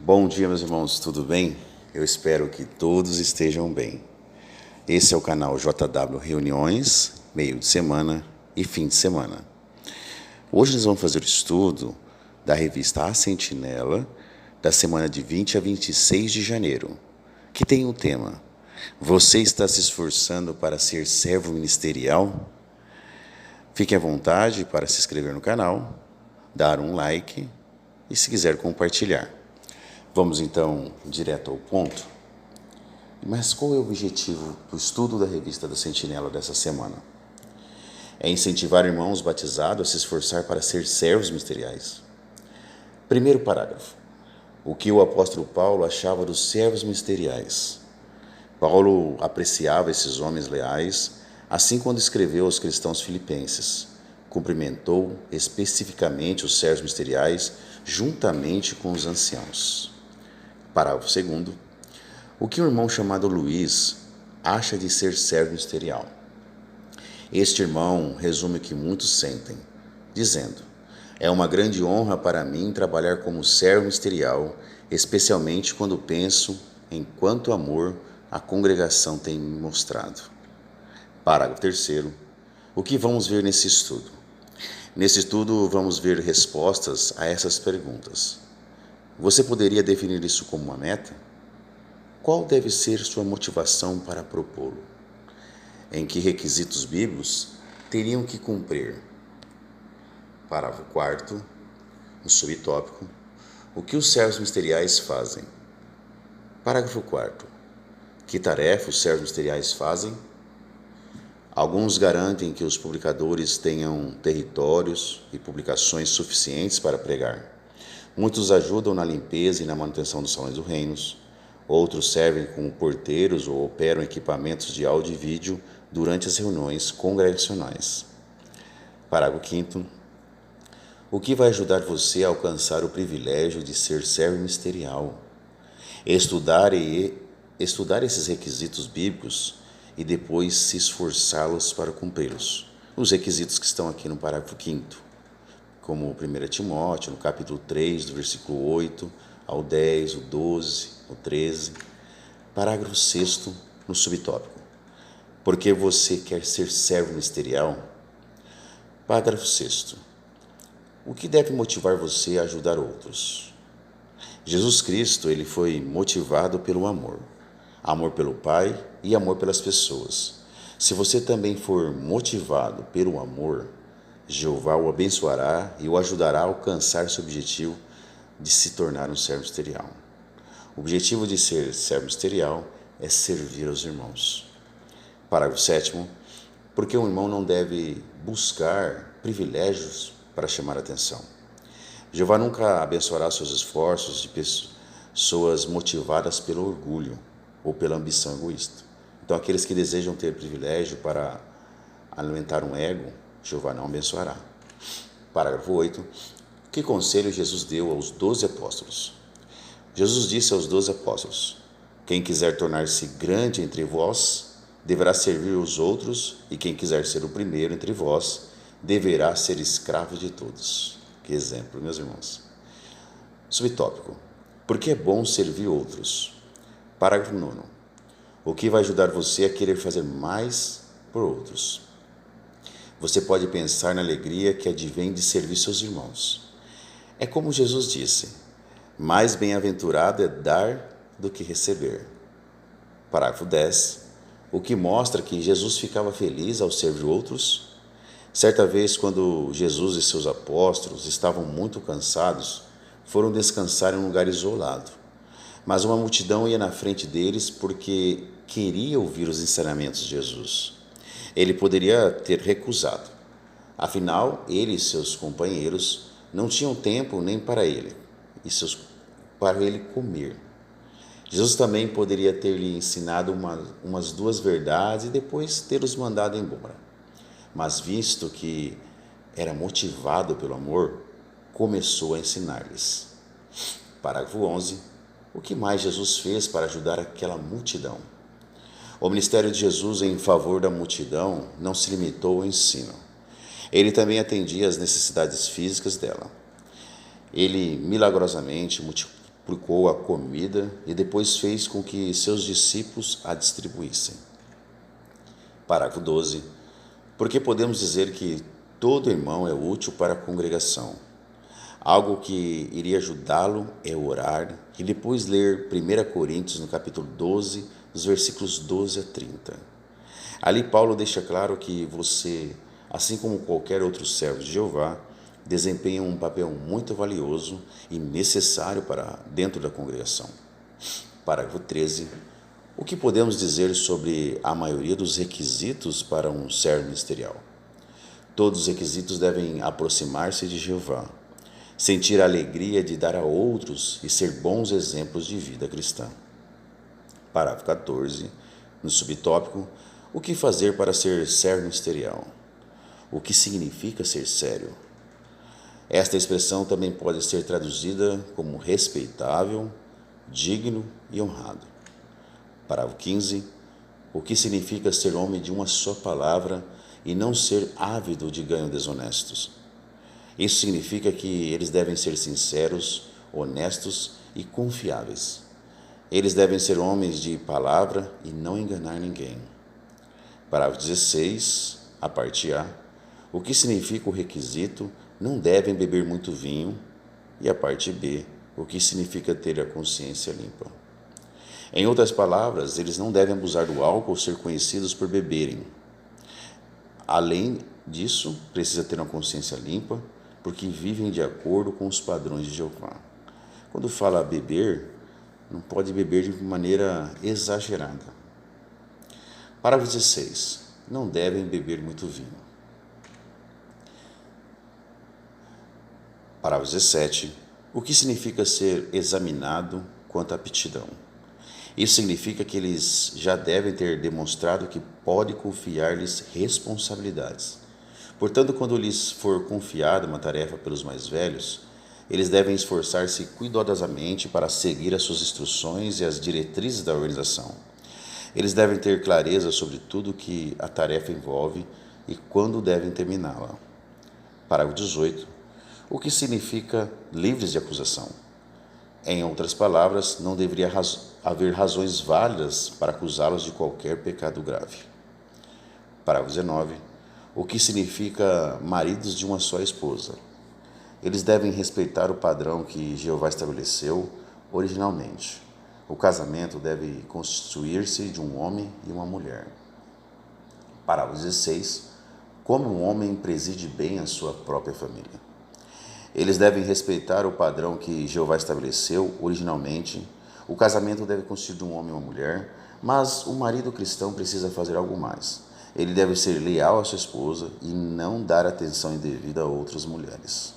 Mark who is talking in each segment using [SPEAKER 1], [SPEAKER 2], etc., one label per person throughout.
[SPEAKER 1] Bom dia, meus irmãos, tudo bem? Eu espero que todos estejam bem. Esse é o canal JW Reuniões, meio de semana e fim de semana. Hoje nós vamos fazer o estudo da revista A Sentinela, da semana de 20 a 26 de janeiro, que tem o tema: Você está se esforçando para ser servo ministerial? Fique à vontade para se inscrever no canal, dar um like e, se quiser, compartilhar. Vamos então direto ao ponto. Mas qual é o objetivo do estudo da revista da Sentinela dessa semana? É incentivar irmãos batizados a se esforçar para ser servos ministeriais. Primeiro parágrafo. O que o apóstolo Paulo achava dos servos ministeriais? Paulo apreciava esses homens leais, assim quando escreveu aos cristãos filipenses. Cumprimentou especificamente os servos ministeriais juntamente com os anciãos. Parágrafo 2º. O que o irmão chamado Luís acha de ser servo ministerial? Este irmão resume o que muitos sentem, dizendo: é uma grande honra para mim trabalhar como servo ministerial, especialmente quando penso em quanto amor a congregação tem me mostrado. Parágrafo 3º. O que vamos ver nesse estudo? Nesse estudo vamos ver respostas a essas perguntas. Você poderia definir isso como uma meta? Qual deve ser sua motivação para propô-lo? Em que requisitos bíblicos teriam que cumprir? Parágrafo 4º, no subtópico: o que os servos ministeriais fazem? Parágrafo 4º. Que tarefa os servos ministeriais fazem? Alguns garantem que os publicadores tenham territórios e publicações suficientes para pregar. Muitos ajudam na limpeza e na manutenção dos salões do reino. Outros servem como porteiros ou operam equipamentos de áudio e vídeo durante as reuniões congregacionais. Parágrafo 5º. O que vai ajudar você a alcançar o privilégio de ser servo ministerial? Estudar esses requisitos bíblicos e depois se esforçá-los para cumpri-los. Os requisitos que estão aqui no parágrafo 5º. Como 1 Timóteo, no capítulo 3, do versículo 8 ao 10, o 12, o 13. Parágrafo 6º, no subtópico: por que você quer ser servo ministerial? Parágrafo 6º. O que deve motivar você a ajudar outros? Jesus Cristo, ele foi motivado pelo amor. Amor pelo Pai e amor pelas pessoas. Se você também for motivado pelo amor, Jeová o abençoará e o ajudará a alcançar seu objetivo de se tornar um servo ministerial. O objetivo de ser servo ministerial é servir aos irmãos. Parágrafo 7º. Porque um irmão não deve buscar privilégios para chamar a atenção. Jeová nunca abençoará seus esforços de pessoas motivadas pelo orgulho ou pela ambição egoísta. Então, aqueles que desejam ter privilégio para alimentar um ego, Jeová não abençoará. Parágrafo 8. Que conselho Jesus deu aos 12 apóstolos? Jesus disse aos 12 apóstolos: quem quiser tornar-se grande entre vós, deverá servir os outros, e quem quiser ser o primeiro entre vós, deverá ser escravo de todos. Que exemplo, meus irmãos. Subtópico: por que é bom servir outros? Parágrafo 9. O que vai ajudar você a querer fazer mais por outros? Você pode pensar na alegria que advém de servir seus irmãos. É como Jesus disse: mais bem-aventurado é dar do que receber. Parágrafo 10. O que mostra que Jesus ficava feliz ao servir outros? Certa vez, quando Jesus e seus apóstolos estavam muito cansados, foram descansar em um lugar isolado. Mas uma multidão ia na frente deles porque queria ouvir os ensinamentos de Jesus. Ele poderia ter recusado. Afinal, ele e seus companheiros não tinham tempo nem para ele comer. Jesus também poderia ter lhe ensinado umas 2 verdades e depois ter-os mandado embora. Mas visto que era motivado pelo amor, começou a ensinar-lhes. Parágrafo 11. O que mais Jesus fez para ajudar aquela multidão? O ministério de Jesus em favor da multidão não se limitou ao ensino. Ele também atendia às necessidades físicas dela. Ele milagrosamente multiplicou a comida e depois fez com que seus discípulos a distribuíssem. Parágrafo 12. Porque podemos dizer que todo irmão é útil para a congregação. Algo que iria ajudá-lo é orar e depois ler 1 Coríntios no capítulo 12, dos versículos 12 a 30. Ali Paulo deixa claro que você, assim como qualquer outro servo de Jeová, desempenha um papel muito valioso e necessário para dentro da congregação. Parágrafo 13. O que podemos dizer sobre a maioria dos requisitos para um servo ministerial? Todos os requisitos devem aproximar-se de Jeová, sentir a alegria de dar a outros e ser bons exemplos de vida cristã. Parágrafo 14. No subtópico, o que fazer para ser servo ministerial? O que significa ser sério? Esta expressão também pode ser traduzida como respeitável, digno e honrado. Parágrafo 15. O que significa ser homem de uma só palavra e não ser ávido de ganhos desonestos? Isso significa que eles devem ser sinceros, honestos e confiáveis. Eles devem ser homens de palavra e não enganar ninguém. Parágrafo 16, a parte A. O que significa o requisito? Não devem beber muito vinho. E a parte B. O que significa ter a consciência limpa? Em outras palavras, eles não devem abusar do álcool ou ser conhecidos por beberem. Além disso, precisa ter uma consciência limpa, porque vivem de acordo com os padrões de Jeová. Quando fala beber, não pode beber de maneira exagerada. Parágrafo 16. Não devem beber muito vinho. Parágrafo 17. O que significa ser examinado quanto à aptidão? Isso significa que eles já devem ter demonstrado que pode confiar-lhes responsabilidades. Portanto, quando lhes for confiada uma tarefa pelos mais velhos, eles devem esforçar-se cuidadosamente para seguir as suas instruções e as diretrizes da organização. Eles devem ter clareza sobre tudo que a tarefa envolve e quando devem terminá-la. Parágrafo 18. O que significa livres de acusação? Em outras palavras, não deveria haver razões válidas para acusá-los de qualquer pecado grave. Parágrafo 19. O que significa maridos de uma só esposa? Eles devem respeitar o padrão que Jeová estabeleceu originalmente. O casamento deve constituir-se de um homem e uma mulher. Parágrafo 16. Como um homem preside bem a sua própria família? Eles devem respeitar o padrão que Jeová estabeleceu originalmente. O casamento deve consistir de um homem e uma mulher, mas o marido cristão precisa fazer algo mais. Ele deve ser leal à sua esposa e não dar atenção indevida a outras mulheres.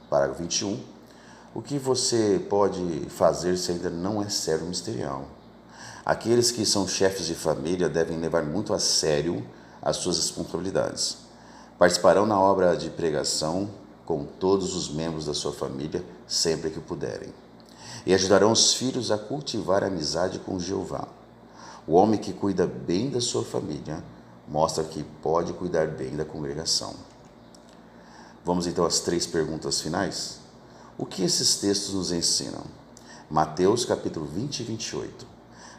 [SPEAKER 1] Parágrafo 21. O que você pode fazer se ainda não é servo ministerial? Aqueles que são chefes de família devem levar muito a sério as suas responsabilidades. Participarão na obra de pregação com todos os membros da sua família, sempre que puderem. E ajudarão os filhos a cultivar a amizade com Jeová. O homem que cuida bem da sua família mostra que pode cuidar bem da congregação. Vamos então às 3 perguntas finais. O que esses textos nos ensinam? Mateus capítulo 20 e 28.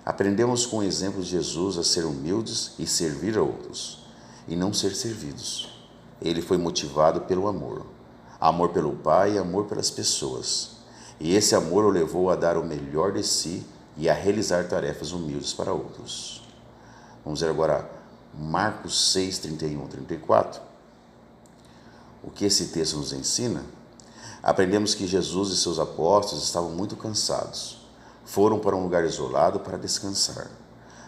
[SPEAKER 1] Aprendemos com o exemplo de Jesus a ser humildes e servir a outros, e não ser servidos. Ele foi motivado pelo amor. Amor pelo Pai e amor pelas pessoas. E esse amor o levou a dar o melhor de si e a realizar tarefas humildes para outros. Vamos ver agora Marcos 6, 31 e 34. O que esse texto nos ensina? Aprendemos que Jesus e seus apóstolos estavam muito cansados. Foram para um lugar isolado para descansar.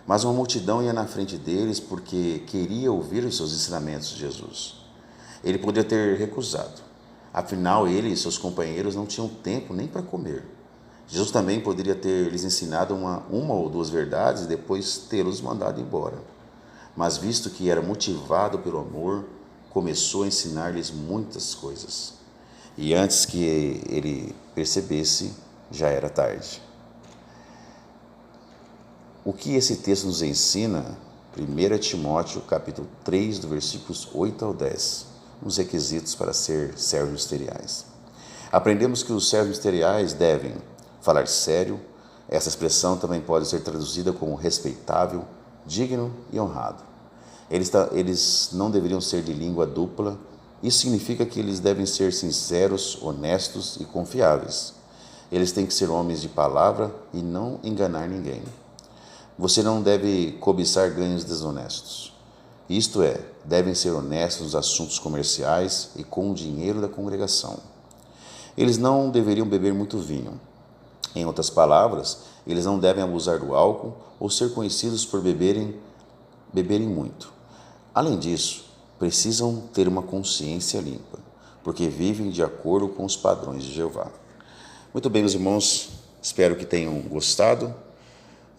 [SPEAKER 1] Mas uma multidão ia na frente deles porque queria ouvir os seus ensinamentos de Jesus. Ele poderia ter recusado. Afinal, ele e seus companheiros não tinham tempo nem para comer. Jesus também poderia ter lhes ensinado uma ou 2 verdades e depois tê-los mandado embora. Mas visto que era motivado pelo amor, começou a ensinar-lhes muitas coisas. E antes que ele percebesse, já era tarde. O que esse texto nos ensina? 1 Timóteo capítulo 3, do versículos 8 ao 10. Os requisitos para ser servos ministeriais. Aprendemos que os servos ministeriais devem falar sério. Essa expressão também pode ser traduzida como respeitável, digno e honrado. Eles não deveriam ser de língua dupla. Isso significa que eles devem ser sinceros, honestos e confiáveis. Eles têm que ser homens de palavra e não enganar ninguém. Você não deve cobiçar ganhos desonestos. Isto é, devem ser honestos nos assuntos comerciais e com o dinheiro da congregação. Eles não deveriam beber muito vinho. Em outras palavras, eles não devem abusar do álcool ou ser conhecidos por beberem muito. Além disso, precisam ter uma consciência limpa, porque vivem de acordo com os padrões de Jeová. Muito bem, meus irmãos, espero que tenham gostado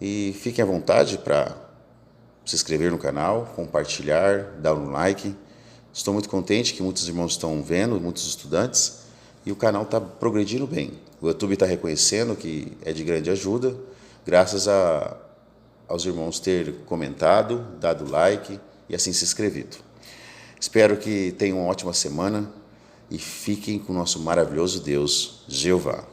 [SPEAKER 1] e fiquem à vontade para se inscrever no canal, compartilhar, dar um like. Estou muito contente que muitos irmãos estão vendo, muitos estudantes, e o canal está progredindo bem. O YouTube está reconhecendo que é de grande ajuda, graças aos irmãos terem comentado, dado like e assim se inscrevido. Espero que tenham uma ótima semana e fiquem com o nosso maravilhoso Deus, Jeová.